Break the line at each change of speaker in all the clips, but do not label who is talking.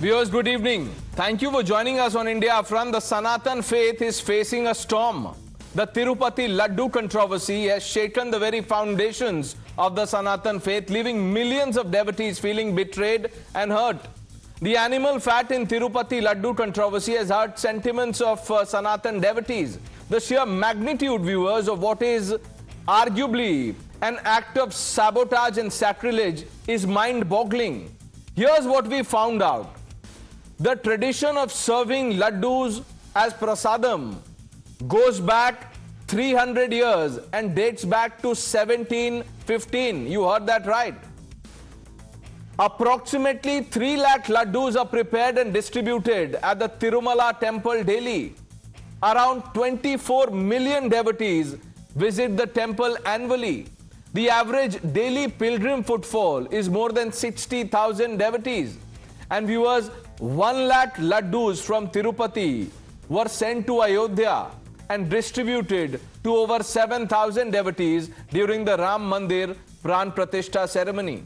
Viewers, good evening. Thank you for joining us on India Upfront. The Sanatan faith is facing a storm. The Tirupati Laddu controversy has shaken the very foundations of the Sanatan faith, leaving millions of devotees feeling betrayed and hurt. The animal fat in Tirupati Laddu controversy has hurt sentiments of Sanatan devotees. The sheer magnitude, viewers, of what is arguably an act of sabotage and sacrilege is mind-boggling. Here's what we found out. The tradition of serving laddus as prasadam goes back 300 years and dates back to 1715. You heard that right. Approximately 3 lakh laddus are prepared and distributed at the Tirumala temple daily. Around 24 million devotees visit the temple annually. The average daily pilgrim footfall is more than 60,000 devotees. And viewers, 1 lakh laddus from Tirupati were sent to Ayodhya and distributed to over 7,000 devotees during the Ram Mandir Pran Pratishtha ceremony.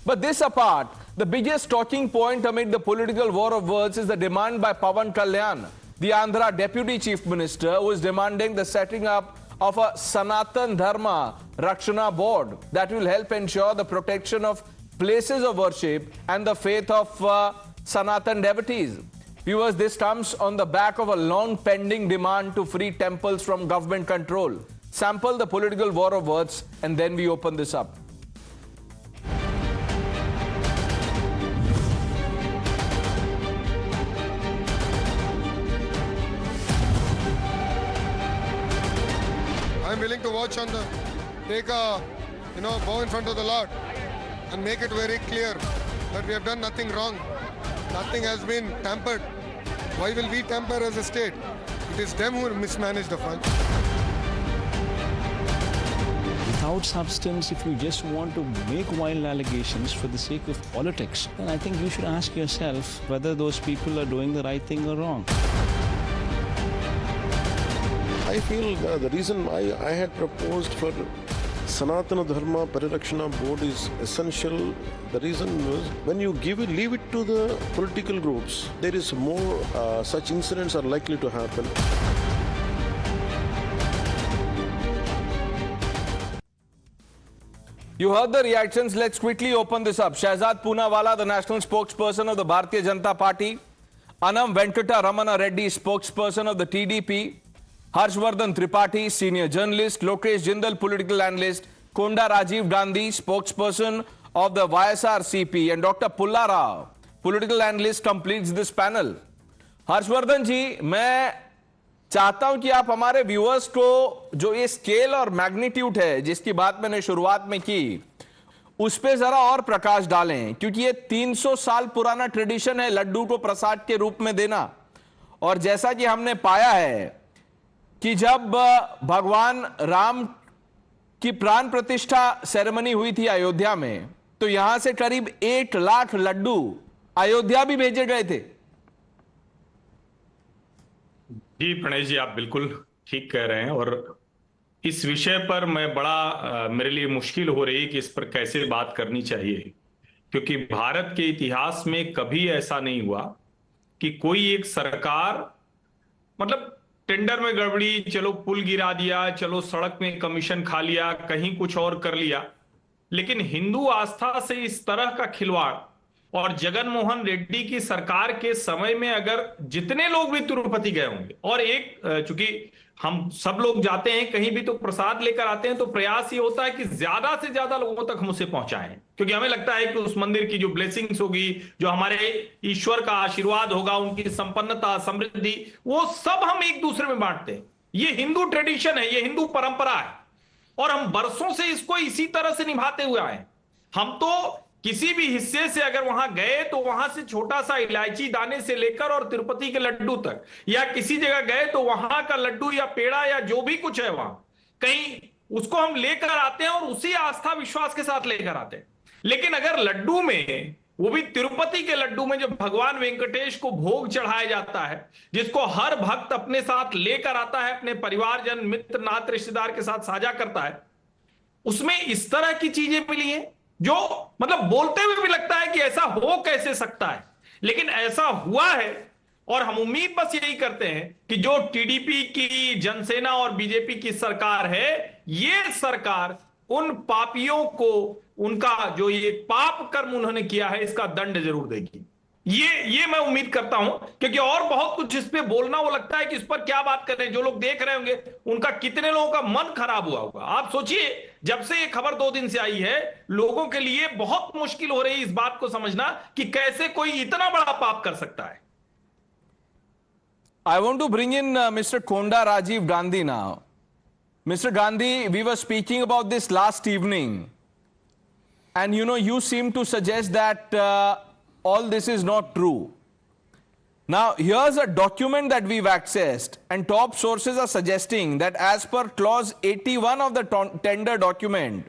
But this apart, the biggest talking point amid the political war of words is the demand by Pawan Kalyan, the Andhra Deputy Chief Minister, who is demanding the setting up of a Sanatan Dharma Rakshana Board that will help ensure the protection of places of worship and the faith of Sanatan devotees. Viewers, this comes on the back of a long pending demand to free temples from government control. Sample the political war of words and then we open this up.
I'm willing to watch take a bow in front of the Lord and make it very clear that we have done nothing wrong. Nothing has been tampered. Why will we tamper as a state? It is them who mismanage the funds.
Without substance, if you just want to make wild allegations for the sake of politics, then I think you should ask yourself whether those people are doing the right thing or wrong.
I feel the reason I had proposed for Sanatana Dharma Parirakshana Board is essential. The reason was when you leave it to the political groups, there is more such incidents are likely to happen.
You heard the reactions. Let's quickly open this up. Shahzad Poonawala, the national spokesperson of the Bharatiya Janata Party. Anam Venkata Ramana Reddy, spokesperson of the TDP. Harshvardhan Tripathi, senior journalist. Lokesh Jindal, political analyst. Konda Rajiv Gandhi, spokesperson of the YSRCP. And Dr. Pulla Rao, political analyst, completes this panel. Harshvardhan जी, मैं चाहता हूं कि आप हमारे viewers को जो ये scale और मैग्नीट्यूड है जिसकी बात मैंने शुरुआत में की उस पे जरा और प्रकाश डालें, क्योंकि ये 300 साल पुराना ट्रेडिशन है लड्डू को प्रसाद के रूप में देना। और जैसा कि हमने पाया है कि जब भगवान राम की प्राण प्रतिष्ठा सेरेमनी हुई थी अयोध्या में, तो यहां से करीब 1 लाख लड्डू अयोध्या भी भेजे गए थे।
जी प्रणेश जी, आप बिल्कुल ठीक कह रहे हैं। और इस विषय पर मैं मेरे लिए मुश्किल हो रही है कि इस पर कैसे बात करनी चाहिए, क्योंकि भारत के इतिहास में कभी ऐसा नहीं हुआ कि कोई एक सरकार टेंडर में गड़बड़ी, चलो पुल गिरा दिया, चलो सड़क में कमीशन खा लिया, कहीं कुछ और कर लिया, लेकिन हिंदू आस्था से इस तरह का खिलवाड़। और जगन मोहन रेड्डी की सरकार के समय में अगर जितने लोग भी तिरुपति गए होंगे, और चूंकि हम सब लोग जाते हैं कहीं भी तो प्रसाद लेकर आते हैं, तो प्रयास ये होता है कि ज्यादा से ज्यादा लोगों तक हम उसे पहुंचाएं, क्योंकि हमें लगता है कि उस मंदिर की जो ब्लेसिंग्स होगी, जो हमारे ईश्वर का आशीर्वाद होगा, उनकी संपन्नता, समृद्धि, वो सब हम एक दूसरे में बांटते हैं। ये हिंदू ट्रेडिशन है, ये हिंदू परंपरा है, और हम बरसों से इसको इसी तरह से निभाते हुए आए। हम तो किसी भी हिस्से से अगर वहां गए तो वहां से छोटा सा इलायची दाने से लेकर और तिरुपति के लड्डू तक, या किसी जगह गए तो वहां का लड्डू या पेड़ा या जो भी कुछ है वहां कहीं, उसको हम लेकर आते हैं और उसी आस्था विश्वास के साथ लेकर आते हैं। लेकिन अगर लड्डू में, वो भी तिरुपति के लड्डू में, जो भगवान वेंकटेश को भोग चढ़ाया जाता है, जिसको हर भक्त अपने साथ लेकर आता है, अपने परिवारजन, मित्र, नात, रिश्तेदार के साथ साझा करता है, उसमें इस तरह की चीजें मिली हैं जो बोलते हुए भी लगता है कि ऐसा हो कैसे सकता है। लेकिन ऐसा हुआ है और हम उम्मीद बस यही करते हैं कि जो टीडीपी की जनसेना और बीजेपी की सरकार है, ये सरकार उन पापियों को उनका जो ये पाप कर्म उन्होंने किया है इसका दंड जरूर देगी। ये मैं उम्मीद करता हूं, क्योंकि और बहुत कुछ इस पे बोलना, वो लगता है कि इस पर क्या बात करें। जो लोग देख रहे होंगे उनका कितने लोगों का मन खराब हुआ होगा। आप सोचिए, जब से ये खबर 2 दिन से आई है, लोगों के लिए बहुत मुश्किल हो रही है इस बात को समझना कि कैसे कोई इतना बड़ा पाप कर सकता है।
I want to bring in Mr. Konda Rajiv Gandhi now. Mr. Gandhi, we were speaking about this last evening, and you seem to suggest that all this is not true. Now, here's a document that we've accessed, and top sources are suggesting that as per clause 81 of the tender document,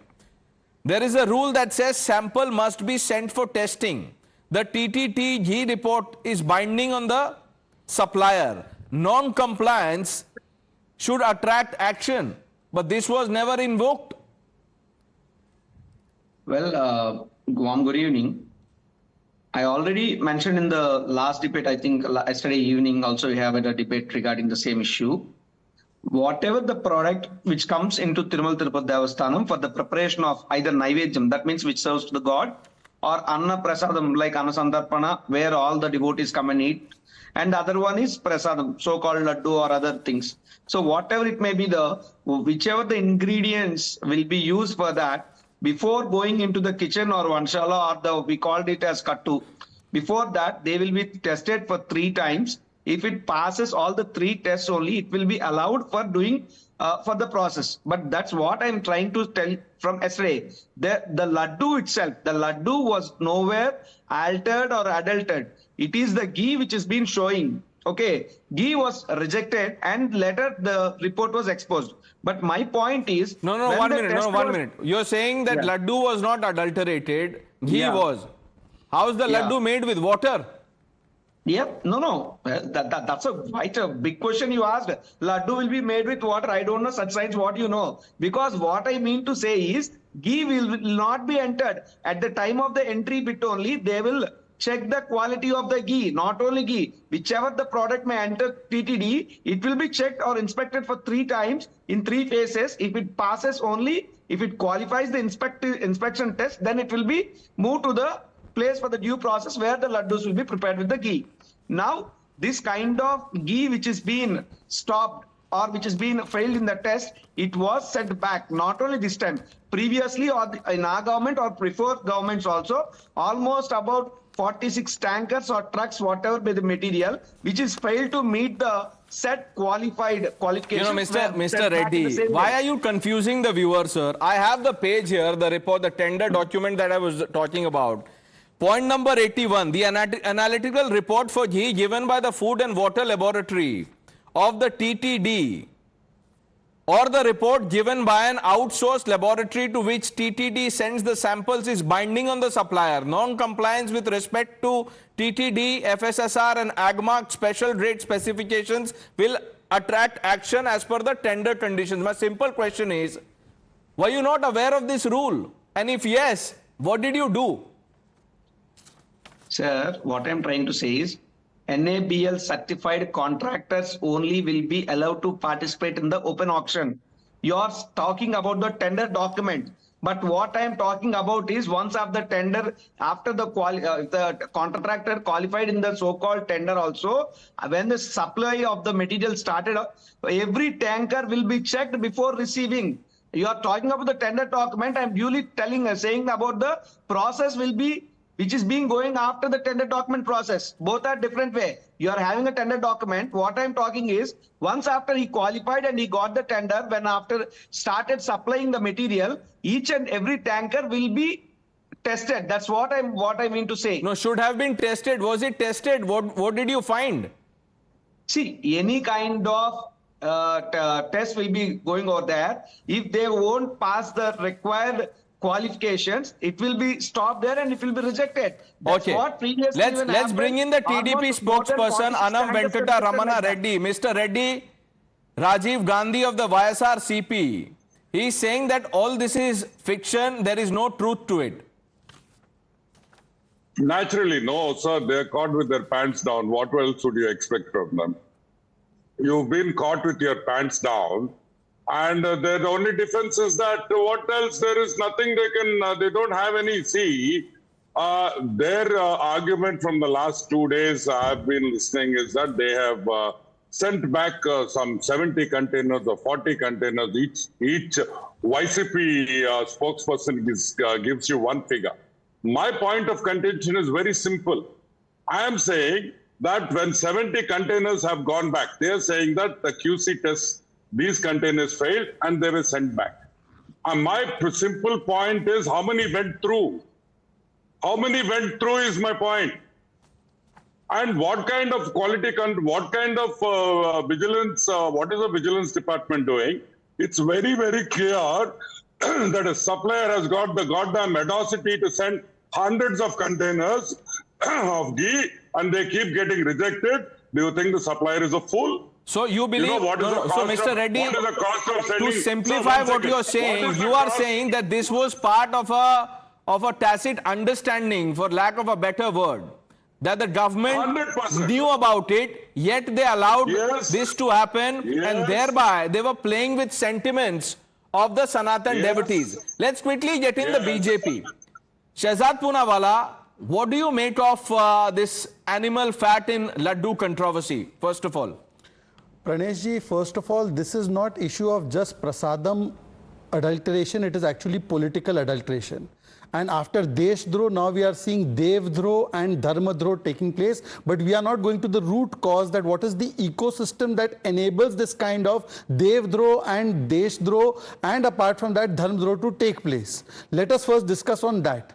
there is a rule that says sample must be sent for testing. The TTT ghee report is binding on the supplier. Non-compliance should attract action, but this was never invoked.
Well, good evening. I already mentioned in the last debate, I think yesterday evening also we have a debate regarding the same issue. Whatever the product which comes into Tirumala Tirupati Devasthanam for the preparation of either Naivedyam, that means which serves to the god, or Anna Prasadam, like Anna Sandarpana, where all the devotees come and eat. And the other one is prasadam, so-called laddu or other things. So whatever it may be, whichever the ingredients will be used for that, before going into the kitchen or vanshala, or we called it as kattu, before that they will be tested for 3 times. If it passes all the 3 tests only, it will be allowed for doing for the process. But that's what I'm trying to tell from yesterday. The laddu itself, the laddu was nowhere altered or adulterated. It is the ghee which has been showing. Okay, ghee was rejected and later the report was exposed. But my point is...
No, 1 minute. You're saying that laddu was not adulterated, ghee was. How is the laddu made with water?
Yep, no. That's quite a big question you asked. Laddu will be made with water. I don't know such science what you know. Because what I mean to say is, ghee will not be entered. At the time of the entry bit only, they will check the quality of the ghee, not only ghee. Whichever the product may enter TTD, it will be checked or inspected for 3 times in 3 phases. If it passes only, if it qualifies the inspection test, then it will be moved to the place for the due process where the laddus will be prepared with the ghee. Now, this kind of ghee which is being stopped or which has been failed in the test, it was sent back, not only this time. Previously, or in our government or before governments also, almost about 46 tankers or trucks, whatever be the material, which is failed to meet the set qualified qualifications.
Mr. Reddy, why are you confusing the viewer, sir? I have the page here, the report, the tender document that I was talking about. Point number 81, the analytical report for ghee given by the Food and Water Laboratory of the TTD, or the report given by an outsourced laboratory to which TTD sends the samples is binding on the supplier. Non-compliance with respect to TTD, FSSR and AgMark special rate specifications will attract action as per the tender conditions. My simple question is, were you not aware of this rule? And if yes, what did you do?
Sir, what I'm trying to say is, NABL certified contractors only will be allowed to participate in the open auction. You're talking about the tender document. But what I'm talking about is once after the tender, after the contractor qualified in the so-called tender also, when the supply of the material started, every tanker will be checked before receiving. You are talking about the tender document. I'm duly saying about the process will be which is being going after the tender document process. Both are different way. You are having a tender document. What I'm talking is, once after he qualified and he got the tender, when after started supplying the material, each and every tanker will be tested. That's what I mean to say.
No, should have been tested. Was it tested? What did you find?
See, any kind of test will be going over there. If they won't pass the required qualifications, it will be stopped there and it will be rejected. That's what previously
let's bring in the TDP spokesperson Anam Venkata Ramana Reddy. Mr. Reddy, Rajiv Gandhi of the YSR CP, he is saying that all this is fiction, there is no truth to it.
Naturally, no, sir. They're caught with their pants down. What else would you expect from them? You've been caught with your pants down. And the only difference is that what else? There is nothing they can, they don't have any. See, their argument from the last 2 days I've been listening is that they have sent back some 70 containers or 40 containers. Each YCP spokesperson gives you one figure. My point of contention is very simple. I am saying that when 70 containers have gone back, they are saying that the QC tests, these containers failed and they were sent back. And my simple point is how many went through? How many went through is my point. And what kind of quality, what kind of vigilance, what is the vigilance department doing? It's very, very clear that a supplier has got the goddamn audacity to send hundreds of containers of ghee and they keep getting rejected. Do you think the supplier is a fool?
So you believe, so Mr. Reddy, to simplify what you're saying, you are saying that this was part of a tacit understanding, for lack of a better word, that the government
100%.
knew about it, yet they allowed this to happen, and thereby they were playing with sentiments of the Sanatan devotees. Let's quickly get in the BJP. Shahzad Poonawalla, what do you make of this animal fat in Laddu controversy, first of all?
Pranesh ji, first of all, this is not issue of just prasadam adulteration, it is actually political adulteration. And after Deshdro, now we are seeing Devdro and Dharmadro taking place. But we are not going to the root cause, that what is the ecosystem that enables this kind of Devdro and Deshdro, and apart from that Dharmadro to take place. Let us first discuss on that.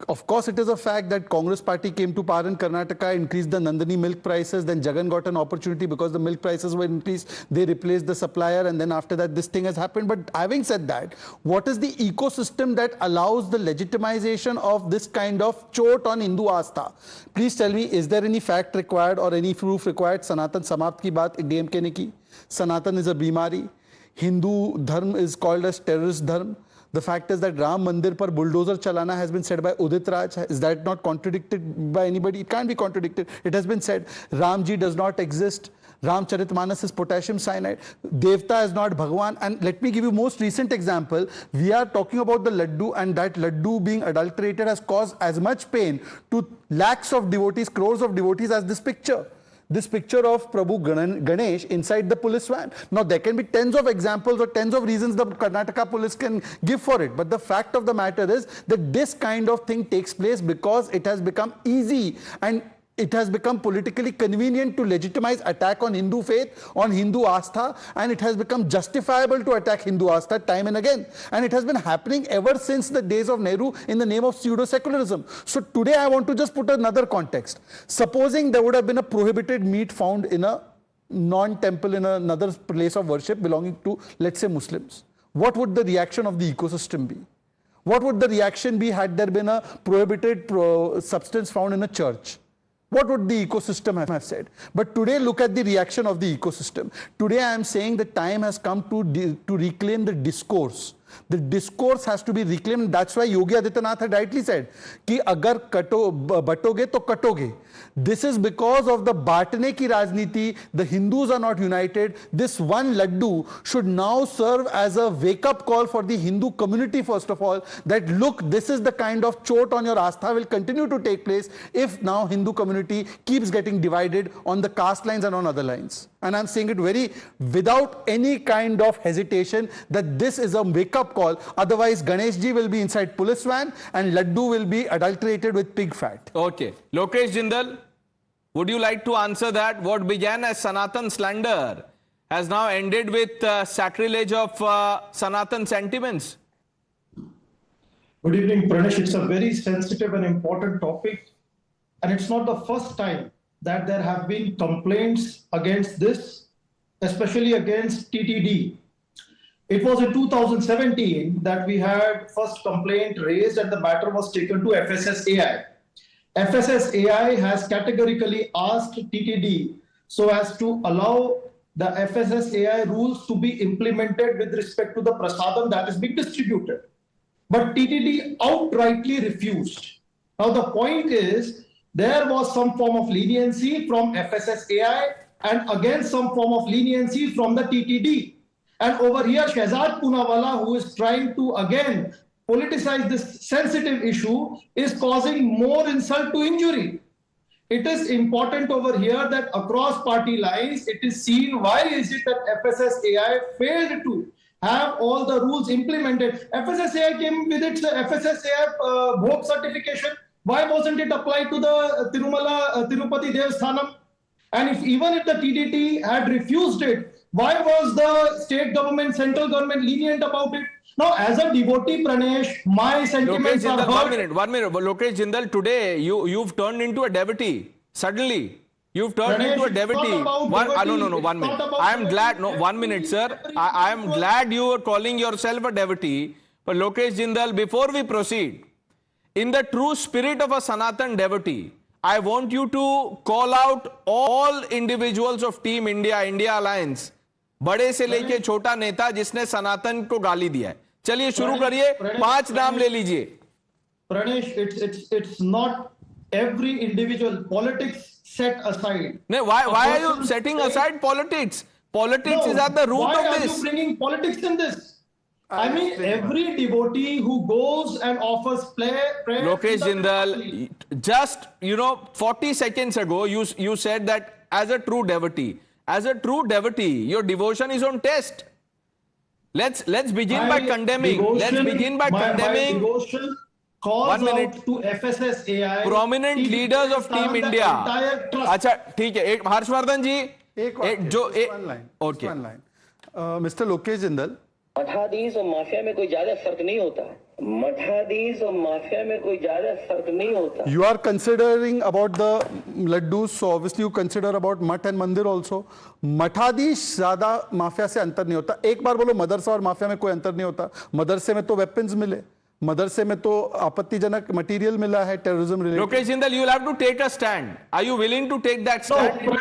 Of course, it is a fact that Congress party came to power in Karnataka, increased the Nandini milk prices, then Jagan got an opportunity because the milk prices were increased, they replaced the supplier, and then after that this thing has happened. But having said that, what is the ecosystem that allows the legitimization of this kind of chot on Hindu Astha? Please tell me, is there any fact required or any proof required? Sanatan Samapt ki baat DMK ne ki. Sanatan is a bimari. Hindu dharma is called as terrorist dharma. The fact is that Ram Mandir par bulldozer chalana has been said by Udit Raj. Is that not contradicted by anybody? It can't be contradicted. It has been said. Ramji does not exist. Ramcharitmanas is potassium cyanide. Devta is not Bhagwan. And let me give you most recent example. We are talking about the Laddu, and that Laddu being adulterated has caused as much pain to lakhs of devotees, crores of devotees as this picture. This picture of Prabhu Ganesh inside the police van. Now, there can be tens of examples or tens of reasons the Karnataka police can give for it. But the fact of the matter is that this kind of thing takes place because it has become easy and it has become politically convenient to legitimize attack on Hindu faith, on Hindu Astha, and it has become justifiable to attack Hindu Astha time and again. And it has been happening ever since the days of Nehru in the name of pseudo-secularism. So today I want to just put another context. Supposing there would have been a prohibited meat found in a non-temple, in another place of worship belonging to, let's say, Muslims. What would the reaction of the ecosystem be? What would the reaction be had there been a prohibited substance found in a church? What would the ecosystem have said? But today, look at the reaction of the ecosystem. Today, I am saying the time has come to reclaim the discourse. The discourse has to be reclaimed. That's why Yogi Adityanath had rightly said, कि अगर बटोगे तो कटोगे. This is because of the बांटने की राजनीति. The Hindus are not united. This one Laddu should now serve as a wake-up call for the Hindu community, first of all, that look, this is the kind of chot on your Astha will continue to take place if now Hindu community keeps getting divided on the caste lines and on other lines. And I'm saying it without any kind of hesitation, that this is a wake-up call. Otherwise, Ganeshji will be inside police van and Laddu will be adulterated with pig fat.
Okay. Lokesh Jindal, would you like to answer that? What began as Sanatan slander has now ended with sacrilege of Sanatan sentiments.
Good evening, Pranesh. It's a very sensitive and important topic. And it's not the first time that there have been complaints against this, especially against TTD. It was in 2017 that we had first complaint raised and the matter was taken to FSSAI. FSSAI has categorically asked TTD so as to allow the FSSAI rules to be implemented with respect to the prasadam that is being distributed. But TTD outrightly refused. Now, the point is, there was some form of leniency from FSSAI and again some form of leniency from the TTD. And over here, Shehzad Poonawalla, who is trying to again politicize this sensitive issue, is causing more insult to injury. It is important over here that across party lines, it is seen why is it that FSSAI failed to have all the rules implemented. FSSAI came with its FSSAI Bhog certification. Why wasn't it applied to the Tirupati Devasthanam? And even if the TDT had refused it, why was the state government, central government lenient about it? Now, as a devotee, Pranesh, my sentiments are hurt.
One minute. Lokesh Jindal, today you've turned into a devotee. Suddenly, you've turned into a devotee. No, 1 minute. I am glad. No, 1 minute, sir. I am glad you are calling yourself a devotee. But Lokesh Jindal, before we proceed, in the true spirit of a Sanatan devotee, I want you to call out all individuals of Team India, India Alliance, बड़े से लेके छोटा नेता जिसने सनातन को गाली दिया है. चलिए शुरू करिए, 5 नाम ले लीजिए.
Pranesh, it's not every individual. Politics set aside.
No, why are you setting aside politics? Politics is at the root of this.
Why are you bringing politics in this? I mean, every devotee who goes and offers prayer.
Lokesh Jindal, just 40 seconds ago, you said that as a true devotee, your devotion is on test. Let's begin by condemning. Let's begin by condemning.
Devotion calls
1 minute.
out to FSSAI.
Prominent leaders of Team India. अच्छा, ठीक है. एक हर्षवर्धन जी.
One line. Mr. Lokesh Jindal.
मठाधीश और mafia में कोई ज्यादा फर्क नहीं होता. मठाधीश और माफिया में कोई ज्यादा फर्क नहीं होता.
You are considering about the laddus, so obviously you consider about मठ and मंदिर also. मठाधीश ज्यादा माफिया से अंतर नहीं होता. एक बार बोलो मदरसा और माफिया में कोई अंतर नहीं होता. मदरसे में तो वेपन्स मिले, मदरसे में तो आपत्तिजनक मटेरियल मिला है, terrorism related.
Lokesh Jindal, you will have to take a stand. Are you willing to take that stand?
No,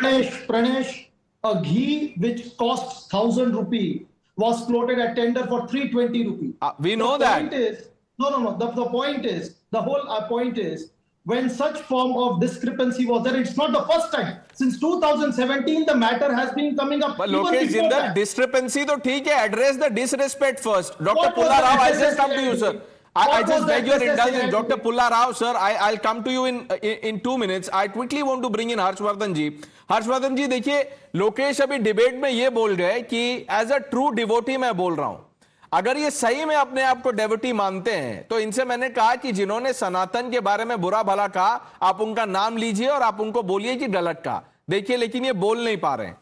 Pranesh, a ghee which costs 1,000 rupees was floated at tender for 320 rupees.
We know that.
The point is, the whole point is, when such form of discrepancy was there, it's not the first time. Since 2017, the matter has been coming up.
But Lokesh Jindal, discrepancy to theek hai, address the disrespect first. Dr. Pulla Rao, I'll just come to you, sir. I just beg your indulgence. Dr. Pulla Rao, sir, I'll come to you in 2 minutes. I quickly want to bring in Harshvardhan ji. Harshvardhan ji, देखिए लोकेश अभी debate में ये बोल रहे हैं कि as a true devotee मैं बोल रहा हूं. अगर ये सही में अपने आप को डिवोटी मानते हैं तो इनसे मैंने कहा कि जिन्होंने सनातन के बारे में बुरा भला कहा, आप उनका नाम लीजिए और आप उनको बोलिए कि गलत कहा. देखिए, लेकिन ये बोल नहीं पा रहे हैं.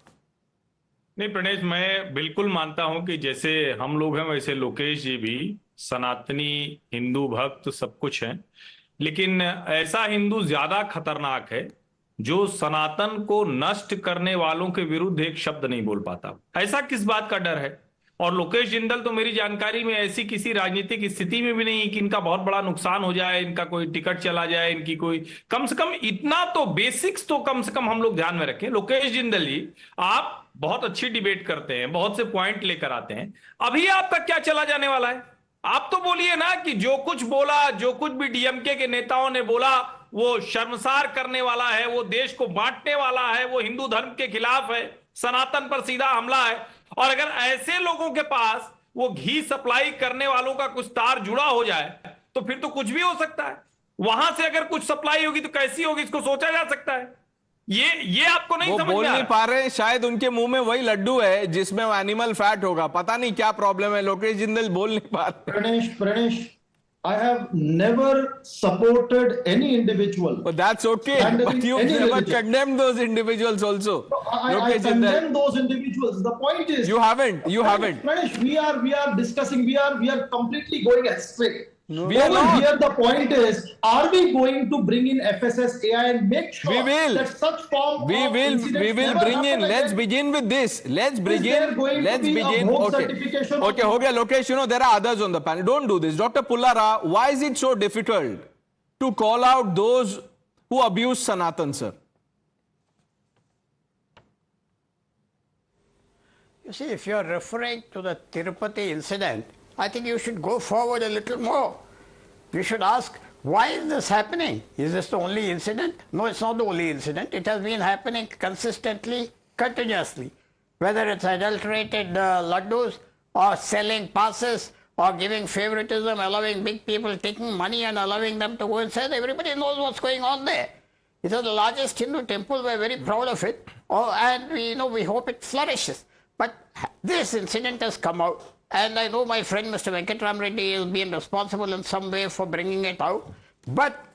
नहीं प्रणेश, मैं बिल्कुल मानता हूं कि जैसे हम लोग हैं वैसे लोकेश जी भी सनातनी हिंदू भक्त सब कुछ हैं, लेकिन ऐसा हिंदू ज्यादा खतरनाक है जो सनातन को नष्ट करने वालों के विरुद्ध एक शब्द नहीं बोल पाता. ऐसा किस बात का डर है? और लोकेश जिंदल तो मेरी जानकारी में ऐसी किसी राजनीतिक स्थिति में भी नहीं कि इनका बहुत बड़ा नुकसान हो जाए, इनका कोई टिकट चला जाए, इनकी कोई, कम से कम इतना तो बेसिक्स तो कम से कम हम लोग ध्यान में रखें. लोकेश जिंदल जी, आप बहुत अच्छी डिबेट करते हैं, बहुत से पॉइंट लेकर आते हैं. अभी आपका क्या चला जाने वाला है? आप तो बोलिए ना कि जो कुछ बोला, जो कुछ भी डीएमके के नेताओं ने बोला वो शर्मसार करने वाला है, वो देश को बांटने वाला है, वो हिंदू धर्म के खिलाफ है, सनातन पर सीधा हमला है. और अगर ऐसे लोगों के पास वो घी सप्लाई करने वालों का कुछ तार जुड़ा हो जाए तो फिर तो कुछ भी हो सकता है. वहां से अगर कुछ सप्लाई होगी तो कैसी होगी, इसको सोचा जा सकता है. ये आपको नहीं समझ में आ रहा.
बोल नहीं पा रहे, शायद उनके मुंह में वही लड्डू है जिसमें एनिमल फैट होगा. पता नहीं क्या प्रॉब्लम है. लोकेश जिंदल बोल नहीं पा रहे.
Pranesh, I have never supported any individual.
But that's okay. But you've never condemned those individuals also.
I condemn those individuals. The point is,
you haven't.
Pranesh, we are discussing. We are completely going astray.
No, we are not.
Here the point is, are we going to bring in FSSAI and make sure that such form
we will bring in. Let's begin with this. Let's begin. Okay, हो गया. Lokesh, there are others on the panel. Don't do this. Dr. Pulla Rao, why is it so difficult to call out those who abuse Sanatan, sir?
You see, if you are referring to the Tirupati incident, I think you should go forward a little more. You should ask Why is this happening? Is this the only incident? No, it's not the only incident. It has been happening consistently, continuously. Whether it's adulterated laddus or selling passes or giving favoritism, allowing big people taking money and allowing them to go inside, everybody knows what's going on there. It is the largest Hindu temple. We're very proud of it. Oh, and we hope it flourishes. But this incident has come out. And I know my friend Mr. Venkateswara Reddy has been responsible in some way for bringing it out. But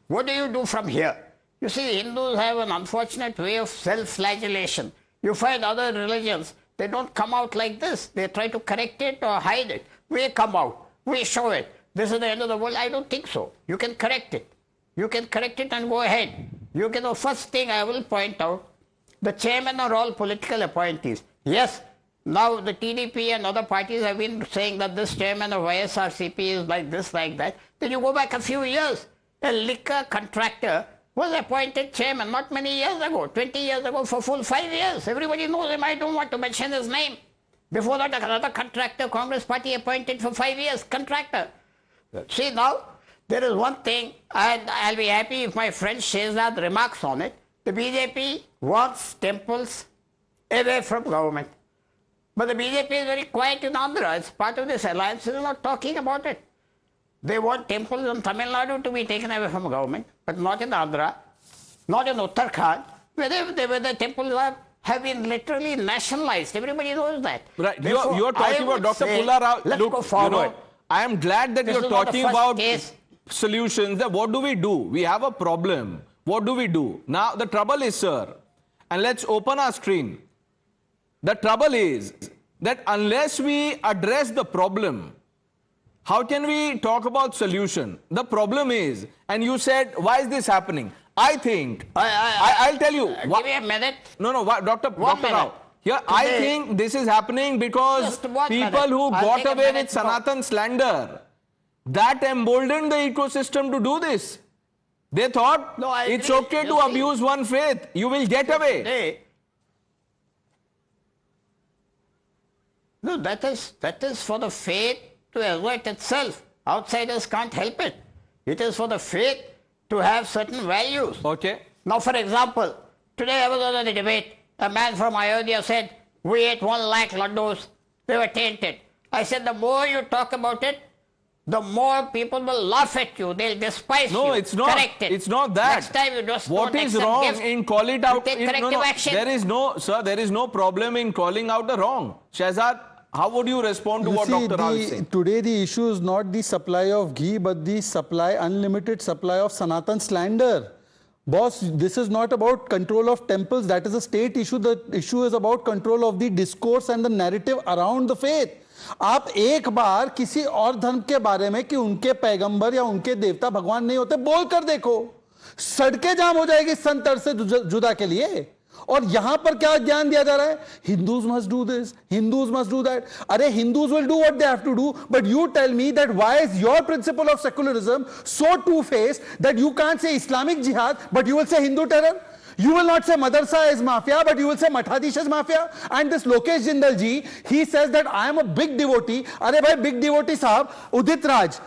what do you do from here? You see, Hindus have an unfortunate way of self-flagellation. You find other religions, they don't come out like this. They try to correct it or hide it. We come out. We show it. This is the end of the world. I don't think so. You can correct it. You can correct it and go ahead. The first thing I will point out, the chairmen are all political appointees. Yes, now the TDP and other parties have been saying that this chairman of YSRCP is like this, like that. Then you go back a few years. A liquor contractor was appointed chairman not many years ago, 20 years ago, for full 5 years. Everybody knows him. I don't want to mention his name. Before that, another contractor, Congress party appointed for 5 years, contractor. See now, there is one thing, and I'll be happy if my friend Shehzad remarks on it. The BJP wants temples away from government. But the BJP is very quiet in Andhra. It's part of this alliance. They're not talking about it. They want temples in Tamil Nadu to be taken away from government, but not in Andhra, not in Uttarakhand, where the temples have been literally nationalized. Everybody knows that.
Right. You're talking about Dr. Pulla Rao.
Let's go forward.
I am glad that you're talking about solutions. What do? We have a problem. What do we do? Now, the trouble is, sir, and let's open our screen. The trouble is that unless we address the problem, how can we talk about solution? The problem is, and you said, why is this happening? I think, I'll tell you.
Give me a minute.
No, Dr. Rao. Here, I think this is happening because people who got away with Sanatan slander, that emboldened the ecosystem to do this. They thought it's okay to abuse one faith. You will get away.
No, that is for the faith to assert itself. Outsiders can't help it. It is for the faith to have certain values.
Okay.
Now, for example, today I was on a debate. A man from Ayodhya said, we ate 1 lakh laddus. They were tainted. I said, the more you talk about it, the more people will laugh at you. They'll despise you.
No, it's not.
Correct it.
It's not that.
Next time you just
what
don't
is
accept
wrong
gifts.
in call it out?
Take corrective action.
There is no, sir, there is no problem in calling out the wrong. Shehzad, how would you respond to what Dr. Rao is saying?
Today the issue is not the supply of ghee, but the unlimited supply of Sanatan slander. Boss, this is not about control of temples. That is a state issue. The issue is about control of the discourse and the narrative around the faith. आप एक बार किसी और धर्म के बारे में कि उनके पैगंबर या उनके देवता भगवान नहीं होते बोल कर देखो, सड़कें जाम हो जाएगी संतर से जुदा के लिए। और यहां पर क्या ज्ञान दिया जा रहा है? Hindus must do this, Hindus must do that. अरे Hindus will do what they have to do, but you tell me that why is your principle of secularism so two-faced that you can't say Islamic jihad, but you will say Hindu terror? You will not say Madarsa is mafia, but you will say Mathadish is mafia. And this Lokesh Jindal ji, he says that I am a big devotee. अरे भाई big devotee साहब, Udit Raj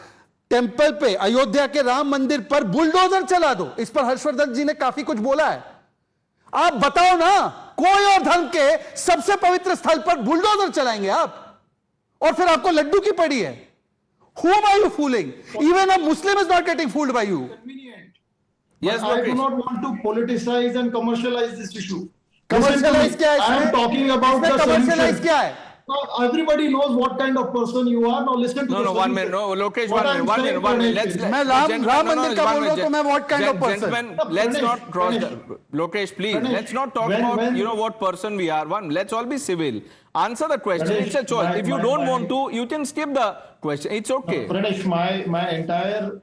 temple पे अयोध्या के राम मंदिर पर bulldozer चला दो. इस पर हर्षवर्धन जी ने काफी कुछ बोला है. आप बताओ ना, कोई और धर्म के सबसे पवित्र स्थल पर बुलडोजर चलाएंगे आप, और फिर आपको लड्डू की पड़ी है. Whom are you fooling? Even a Muslim is not getting fooled by you.
Yes, I do not want to politicize and commercialize this issue.
Commercialize क्या है?
I am talking about the
commercialize
solution.
क्या है?
Everybody knows what kind of person you are. Now listen to
No, 1 minute. No, Lokesh, 1 minute. Let's.
मैं राम मंदिर का बोल रहा हूँ तो मैं what kind of person?
Gentlemen, let's not cross. Lokesh, please. Let's not talk about what person we are. Let's all be civil. Answer the question. It's a choice. If you don't want to, you can skip the question. It's okay.
Pranesh, my entire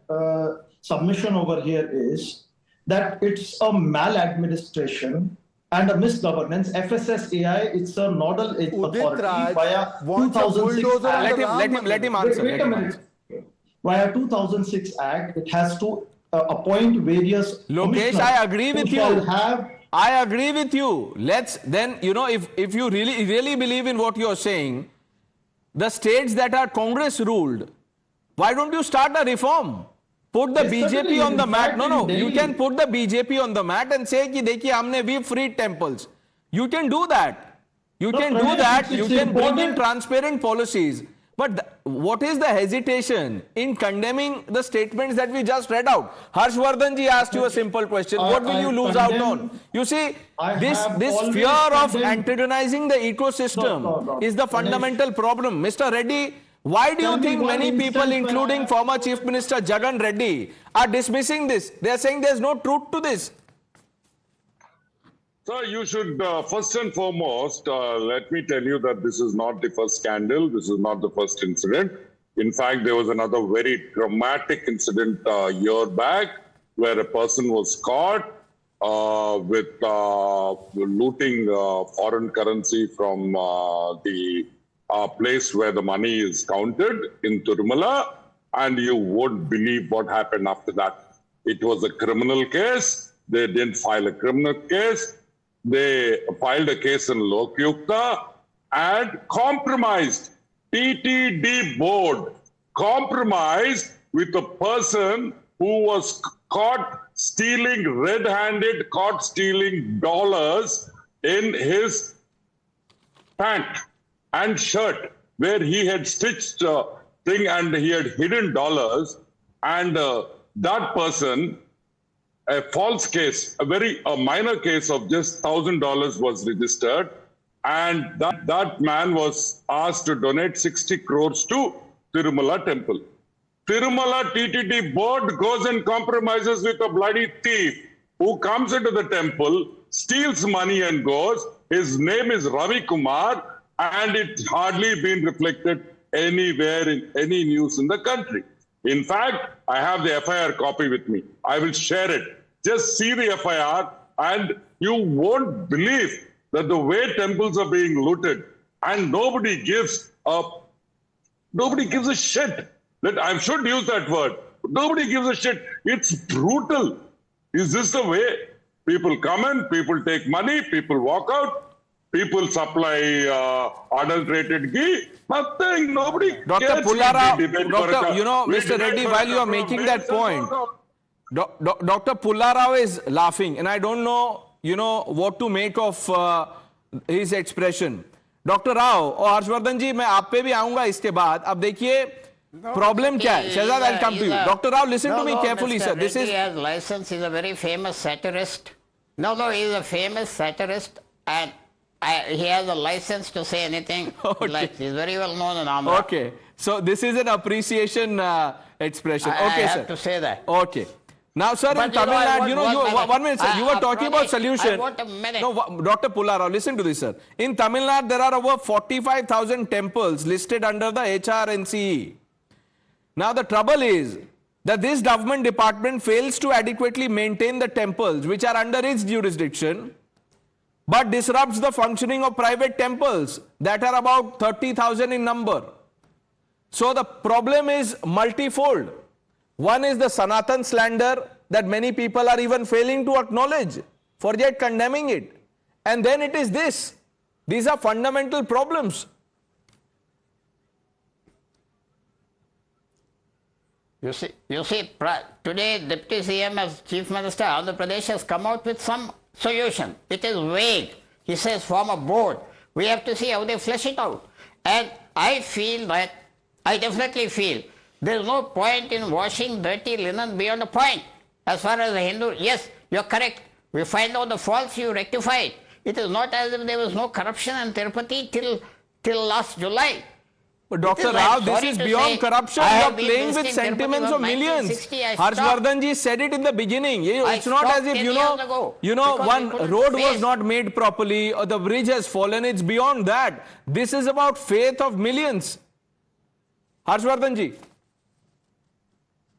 submission over here is that it's a maladministration and a misgovernance. FSSAI, it's a nodal authority via 2006 Act.
Let him answer.
Wait a minute. Via 2006 Act, it has to appoint various.
Lokesh, I agree with you. I agree with you. Let's then, if you really believe in what you're saying, the states that are Congress ruled, why don't you start a reform? put the
Yes, certainly.
BJP on the
In
mat.
fact,
No,
in
no. You
Delhi-
can put the BJP on the mat and say कि देखिए हमने we freed temples. You can do that. You
No,
can do
Pranesh,
that.
it's
You can bring in
important.
transparent policies. But what is the hesitation in condemning the statements that we just read out? Harshvardhan ji asked you a simple question. What will
I
you lose out
condemn-
on? You see,
I
this
have always
fear of
condemned-
antagonizing the ecosystem
No.
is the
Pranesh.
fundamental problem. Mr. Reddy, why do
Tell
you
me
think
one
many people,
instance where
including
I-
former Chief Minister Jagan Reddy, are dismissing this? They are saying there's no truth to this.
So you should, first and foremost, let me tell you that this is not the first scandal. This is not the first incident. In fact, there was another very dramatic incident a year back where a person was caught with looting foreign currency from the place where the money is counted in Tirumala, and you won't believe what happened after that. It was a criminal case. They didn't file a criminal case. They filed a case in Lokyukta and compromised. TTD board compromised with a person who was caught stealing, red-handed, caught stealing dollars in his pant and shirt, where he had stitched thing and he had hidden dollars, and that person, a false case, a minor case of just $1,000 was registered, and that man was asked to donate 60 crores to Tirumala Temple. Tirumala TTD board goes and compromises with a bloody thief who comes into the temple, steals money and goes. His name is Ravi Kumar, and it's hardly been reflected anywhere in any news in the country. In fact, I have the FIR copy with me. I will share it. Just see the FIR and you won't believe that the way temples are being looted, and nobody gives a shit. I should use that word. Nobody gives a shit. It's brutal. Is this the way? People come in, people take money, people walk out, people supply adulterated ghee. Nothing. Nobody
Dr.
cares.
Pullarao,
We debate for
Dr.
a-
You know,
we
Mr.
debate
Reddy,
for a
while you are
couple of
making that
minutes and
point,
walk out.
Dr. Pullarao is laughing, and I don't know, what to make of his expression. Dr. Rao और हर्षवर्धन जी, मैं आप पे भी आऊंगा इसके बाद. अब देखिए प्रॉब्लम क्या है. Shehzad, I'll come to you. Dr. Rao, listen to me carefully, sir. This is.
He has license. He's a very famous satirist. No, he's a famous satirist, and he has a license to say anything.
Okay.
He's very well known in Andhra.
Okay, so this is an appreciation expression.
I
Okay, sir.
have to say that.
Okay. Now, sir,
But
in Tamil
I
Nadu,
want 1 minute.
one minute, sir. You were talking about
Pranesh,
solution.
I want a minute.
No, Dr. Pullarao, listen to this, sir. In Tamil Nadu, there are over 45,000 temples listed under the HRNCE. Now, the trouble is that this government department fails to adequately maintain the temples which are under its jurisdiction, but disrupts the functioning of private temples that are about 30,000 in number. So the problem is multifold. One is the Sanatan slander that many people are even failing to acknowledge, for yet condemning it. And then it is this. These are fundamental problems.
You see, today Deputy CM as Chief Minister Andhra Pradesh has come out with some solution. It is vague. He says form a board. We have to see how they flesh it out. And I definitely feel there is no point in washing dirty linen beyond a point. As far as the Hindu, yes, you're correct. We find out the faults, you rectify it. It is not as if there was no corruption in Tirupati till last July.
But Dr. Rao, this is beyond corruption. You are playing with sentiments of millions. Harshvardhan ji said it in the beginning. It's not as if, one road was not made properly or the bridge has fallen. It's beyond that. This is about faith of millions. Harshvardhan ji.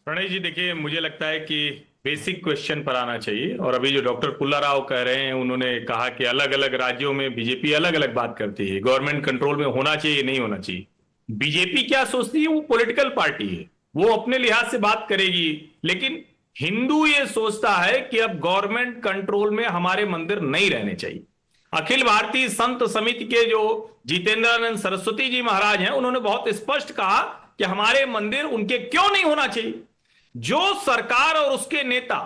Pranay जी, देखिए, मुझे लगता है कि basic question पर आना चाहिए। और अभी जो डॉक्टर पुल्लाराव कह रहे हैं, उन्होंने कहा कि अलग अलग राज्यों में बीजेपी अलग अलग बात करती है, गवर्नमेंट कंट्रोल में होना चाहिए, नहीं होना चाहिए। बीजेपी क्या सोचती है? वो पॉलिटिकल पार्टी है, वो अपने लिहाज से बात करेगी। लेकिन हिंदू ये सोचता है कि अब गवर्नमेंट कंट्रोल में हमारे मंदिर नहीं रहने चाहिए। अखिल भारतीय संत समिति के जो जितेंद्रानंद सरस्वती जी महाराज हैं, उन्होंने बहुत स्पष्ट कहा कि हमारे मंदिर उनके क्यों नहीं होना चाहिए। जो सरकार और उसके नेता,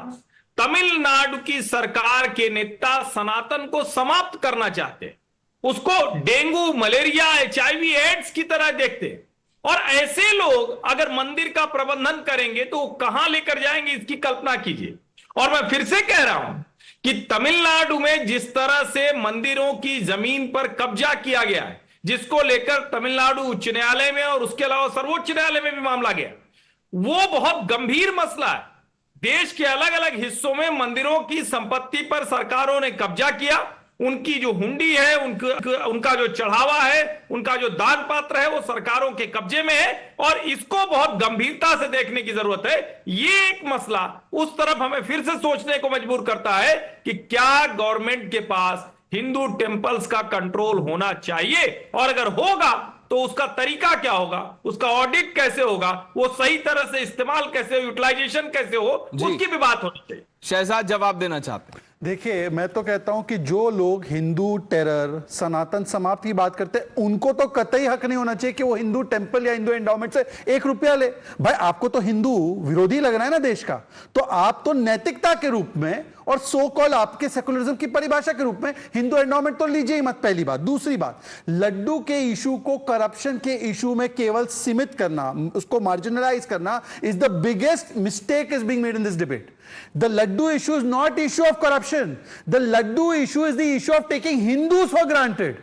तमिलनाडु की सरकार के नेता सनातन को समाप्त करना चाहते हैं, उसको डेंगू, मलेरिया, HIV, एड्स की तरह देखते हैं। और ऐसे लोग अगर मंदिर का प्रबंधन करेंगे तो वो कहां लेकर जाएंगे, इसकी कल्पना कीजिए। और मैं फिर से कह रहा हूं कि तमिलनाडु में जिस तरह से मंदिरों की जमीन पर कब्जा किया गया है, जिसको लेकर तमिलनाडु उच्च न्यायालय में और उसके अलावा सर्वोच्च न्यायालय में भी मामला गया, वो बहुत गंभीर मसला है। देश के अलग अलग हिस्सों में मंदिरों की संपत्ति पर सरकारों ने कब्जा किया, उनकी जो हुंडी है, उनका जो चढ़ावा है, उनका जो दान पात्र है, वो सरकारों के कब्जे में है और इसको बहुत गंभीरता से देखने की जरूरत है। ये एक मसला उस तरफ हमें फिर से सोचने को मजबूर करता है कि क्या गवर्नमेंट के पास हिंदू टेम्पल्स का कंट्रोल होना चाहिए, और अगर होगा तो उसका तरीका क्या होगा, उसका ऑडिट कैसे होगा, वो सही तरह से इस्तेमाल कैसे हो, यूटिलाइजेशन कैसे हो, उसकी भी बात होनी चाहिए।
शहजाद जवाब देना चाहते हैं।
देखिए, मैं तो कहता हूं कि जो लोग हिंदू टेरर, सनातन समाप्त की बात करते हैं, उनको तो कतई हक नहीं होना चाहिए कि वो हिंदू टेंपल या हिंदू एंडाउमेंट से 1 रुपया ले। भाई, आपको तो हिंदू विरोधी लग रहा है ना देश का, तो आप तो नैतिकता के रूप में और सो कॉल आपके सेकुलरिज्म की परिभाषा के रूप में हिंदू एंडाउमेंट तो लीजिए ही मत, पहली बात। दूसरी बात, लड्डू के इशू को करप्शन के इशू में केवल सीमित करना, उसको मार्जिनलाइज करना is the biggest mistake is being made in this debate. The Laddu issue is not issue of corruption. The Laddu issue is the issue of taking Hindus for granted.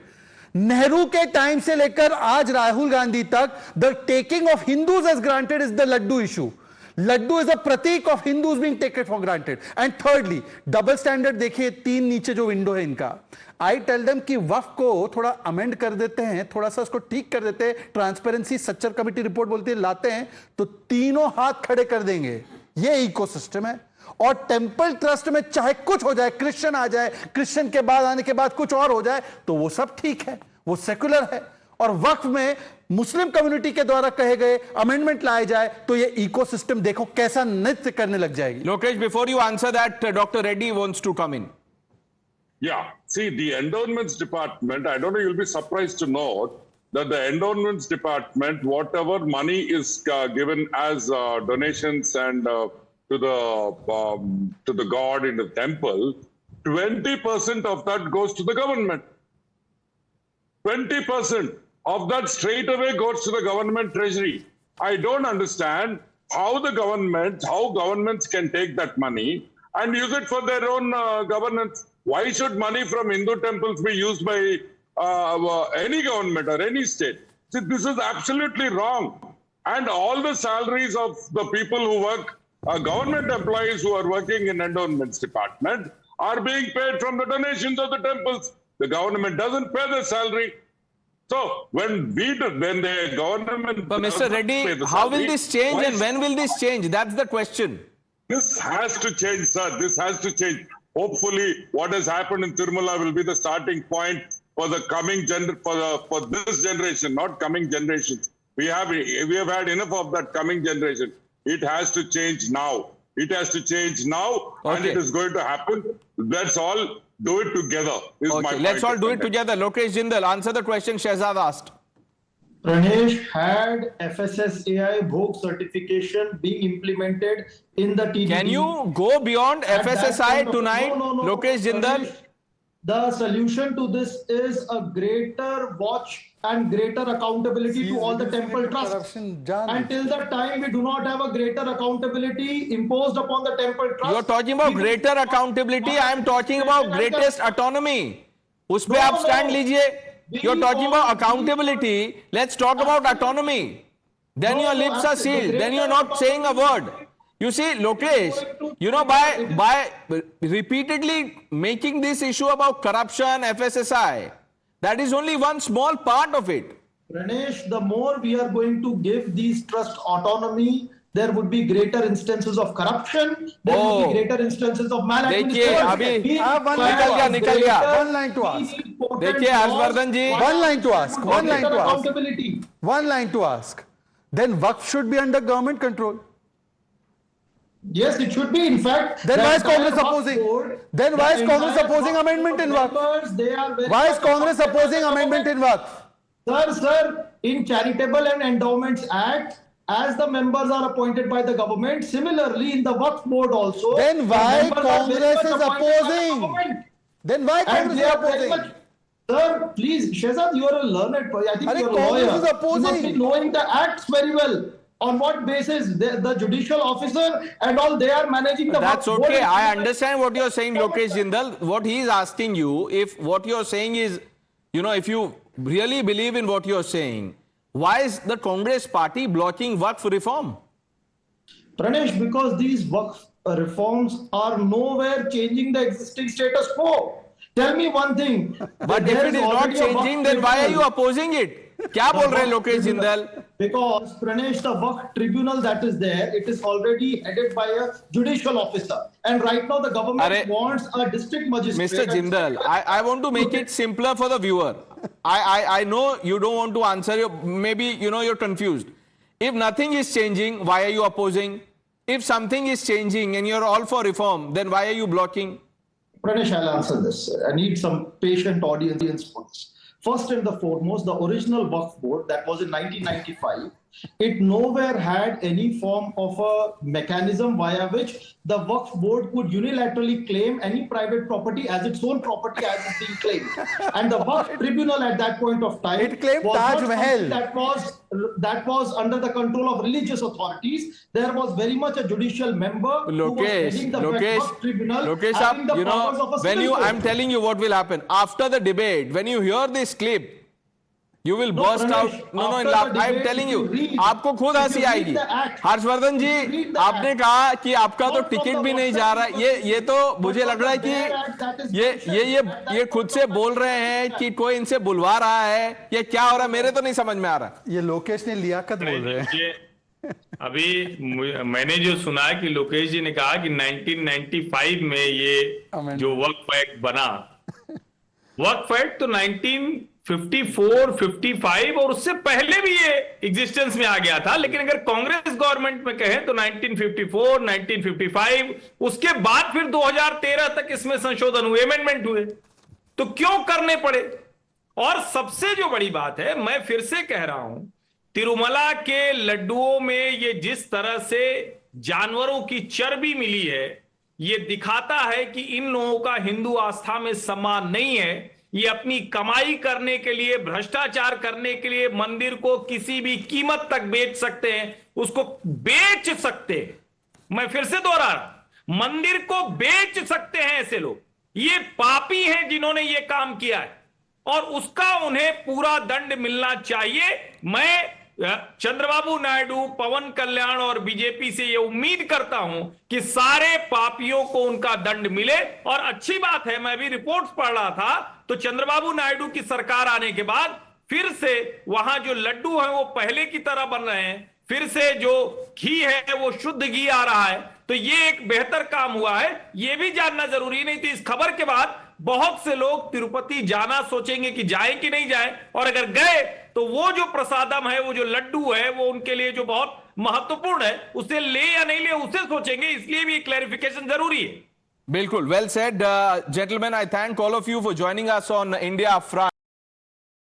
Nehru के time से लेकर आज राहुल गांधी तक the taking of Hindus as granted is the Laddu issue. Laddu is a pratik of Hindus being taken for granted. And thirdly, double standard देखिए, 3 नीचे जो window है इनका, I tell them कि वक्फ को थोड़ा अमेंड कर देते हैं, थोड़ा सा उसको ठीक कर देते हैं, ट्रांसपेरेंसी सच्चर कमेटी रिपोर्ट बोलती है लाते हैं, तो तीनों हाथ खड़े कर देंगे। ये इकोसिस्टम है। और टेंपल ट्रस्ट में चाहे कुछ हो जाए, क्रिश्चियन आ जाए, क्रिश्चियन के बाद आने के बाद कुछ और हो जाए, तो वो सब ठीक है, वो सेकुलर है। और वक्फ में मुस्लिम कम्युनिटी के द्वारा कहे गए अमेंडमेंट लाए जाए तो ये इकोसिस्टम देखो कैसा नृत्य करने लग जाएगी।
Lokesh, before you answer that, doctor Reddy wants to come in.
Yeah, see, the endowments department, I don't know, you'll be surprised to know that the endowments department, whatever money is given as donations and to the god in the temple, 20% of that goes to the government. 20% of that straight away goes to the government treasury. I don't understand how governments can take that money and use it for their own governance. Why should money from Hindu temples be used by any government or any state? See, this is absolutely wrong. And all the salaries of the people who work, government employees who are working in endowments department, are being paid from the donations of the temples. The government doesn't pay the salary. So when the government...
But Mr. Reddy, how will this change and when will this change? That's the question.
This has to change, sir. This has to change. Hopefully, what has happened in Tirumala will be the starting point for the coming for this generation, not coming generations. We have had enough of that coming generation. It has to change now. It has to change now, and it is going to happen. Let's all do it together.
Let's all do it together. Lokesh Jindal, answer the question Shehzad asked.
Pranesh, had FSSAI Bhog certification being implemented in the TDD?
Can you go beyond FSSAI tonight, Lokesh Jindal?
Pranesh, the solution to this is a greater watch and greater accountability to all the temple trusts. Until the time we do not have a greater accountability imposed upon the temple trust.
You are talking about greater accountability. I am talking about greatest autonomy. उस पे आप stand लीजिए. You're talking about accountability. Let's talk about autonomy. Then your lips are sealed. Then you're not saying a word. You see, Lokesh, you know, by repeatedly making this issue about corruption, FSSAI, that is only one small part of it.
Pranesh, the more we are going to give these trusts autonomy, there would be greater instances of corruption. There would be greater instances of maladministration.
देखिए, अभी निकल गया.
One line to ask.
देखिए, हर्षवर्धन जी.
One line to ask. One line to ask. One line to ask. Then Waqf should be under government control.
Yes, it should be. In fact,
then why is Congress opposing? Then why is Congress opposing amendment in Waqf? Why is Congress opposing amendment in Waqf?
Sir, in Charitable and Endowments Act, as the members are appointed by the government. Similarly, in the Waqf board also.
Then why Congress is opposing? Then why
And
Congress
they
is
are very
opposing?
much, sir, please, Shehzad, you are a learned, I think you are a
Congress
lawyer.
is opposing.
You must be knowing the acts very well. On what basis the judicial officer and all, they are managing the
That's
Waqf board.
okay. I understand what you're saying, Lokesh Jindal. What he is asking you, if what you're saying is, if you really believe in what you're saying, why is the Congress party blocking Waqf reform?
Pranesh, because these Waqf reforms are nowhere changing the existing status quo. Tell me one thing.
But if it is not changing, then why are you opposing it? क्या बोल रहे हैं Lokesh Jindal?
Because Pranesh, the Waqf tribunal that is there, it is already headed by a judicial officer, and right now the government wants a district magistrate.
Mr. Jindal, I want to make it simpler for the viewer. I know you don't want to answer. Maybe you're confused. If nothing is changing, why are you opposing? If something is changing and you're all for reform, then why are you blocking?
Pranesh, I'll answer this. I need some patient audience for this. First and the foremost, the original Waqf board that was in 1995, it nowhere had any form of a mechanism via which the Waqf board could unilaterally claim any private property as its own property as it's being claimed. And the Waqf tribunal at that point of time,
it claimed
was
Taj
not
Mahal.
that was under the control of religious authorities. There was very much a judicial member who was heading the Waqf tribunal, having the powers of a civil court.
I'm telling you what will happen after the debate. When you hear this clip, you will burst
Pranesh,
out. No, I'm telling you. आपको खुद हंसी आएगी. हर्षवर्धन जी, आपने कहा कि आपका तो ticket भी नहीं जा रहा. ये तो मुझे लग रहा है कि ये खुद से बोल रहे हैं कि कोई इनसे बुलवा रहा है. ये क्या हो रहा है मेरे तो नहीं समझ में आ रहा.
ये लोकेश ने लियाकत बोल रहे हैं.
अभी मैंने जो सुना कि लोकेश जी ने कहा कि 1995 में ये जो वक्फ एक्ट बना, वक्फ एक्ट तो 1954, 55 और उससे पहले भी ये एग्जिस्टेंस में आ गया था. लेकिन अगर कांग्रेस गवर्नमेंट में कहें तो 1954, 1955, उसके बाद फिर 2013 तक इसमें संशोधन हुए, अमेंडमेंट हुए. तो क्यों करने पड़े? और सबसे जो बड़ी बात है, मैं फिर से कह रहा हूं, तिरुमला के लड्डुओं में ये जिस तरह से जानवरों की चर्बी मिली है, ये दिखाता है कि इन लोगों का हिंदू आस्था में सम्मान नहीं है. ये अपनी कमाई करने के लिए, भ्रष्टाचार करने के लिए मंदिर को किसी भी कीमत तक बेच सकते हैं, उसको बेच सकते हैं. मैं फिर से दोहरा रहा हूं, मंदिर को बेच सकते हैं ऐसे लोग. ये पापी हैं जिन्होंने ये काम किया है और उसका उन्हें पूरा दंड मिलना चाहिए. मैं चंद्रबाबू नायडू, पवन कल्याण और बीजेपी से यह उम्मीद करता हूं कि सारे पापियों को उनका दंड मिले. और अच्छी बात है, मैं भी रिपोर्ट्स पढ़ रहा था तो चंद्रबाबू नायडू की सरकार आने के बाद फिर से वहां जो लड्डू हैं वो पहले की तरह बन रहे हैं. फिर से जो घी है वो शुद्ध घी आ रहा है. तो ये एक बेहतर काम हुआ है. ये भी जानना जरूरी नहीं थी. इस खबर के बाद बहुत से लोग तिरुपति जाना सोचेंगे कि जाएं कि नहीं जाएं, और अगर गए तो वो जो प्रसादम है, वो जो लड्डू है, वो उनके लिए जो बहुत महत्वपूर्ण है, उसे ले या नहीं ले उसे सोचेंगे. इसलिए भी क्लैरिफिकेशन जरूरी है.
बिल्कुल, well said, gentlemen. I thank all of you for joining us on India Upfront.